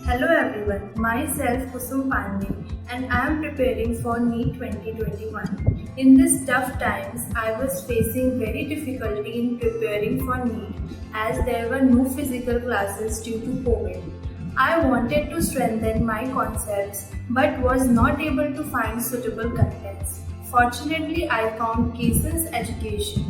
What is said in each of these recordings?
Hello everyone, myself KUSUM Panday and I am preparing for Neet 2021. In these tough times, I was facing very difficulty in preparing for Neet as there were no physical classes due to COVID. I wanted to strengthen my concepts but was not able to find suitable contents. Fortunately, I found Kaysons Education.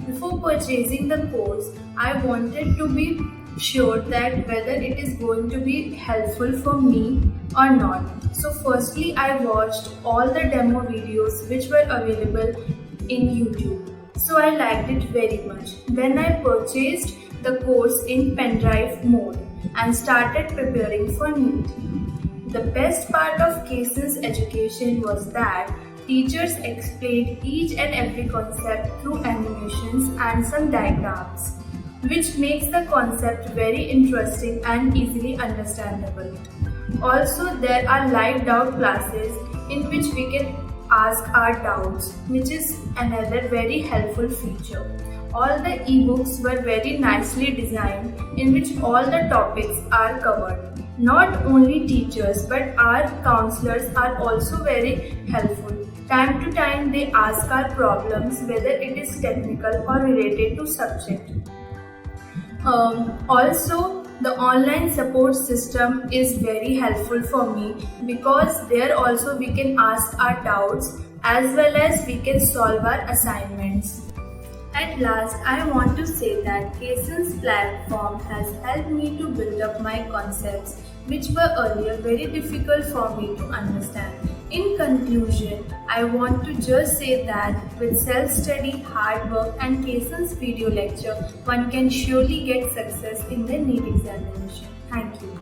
Before purchasing the course, I wanted to be sure that whether it is going to be helpful for me or not. So firstly, I watched all the demo videos which were available in YouTube. So I liked it very much. Then I purchased the course in pen drive mode and started preparing for Neet. The best part of Kaysons Education was that teachers explained each and every concept through animations and some diagrams, which makes the concept very interesting and easily understandable. Also, there are live doubt classes in which we can ask our doubts, which is another very helpful feature. All the ebooks were very nicely designed in which all the topics are covered. Not only teachers but our counselors are also very helpful. Time to time they ask our problems whether it is technical or related to subject. Also, the online support system is very helpful for me because there also we can ask our doubts as well as we can solve our assignments. At last, I want to say that Kaysons platform has helped me to build up my concepts which were earlier very difficult for me to understand. In conclusion, I want to just say that with self-study, hard work and Kaysons video lecture, one can surely get success in the NEET examination. Thank you.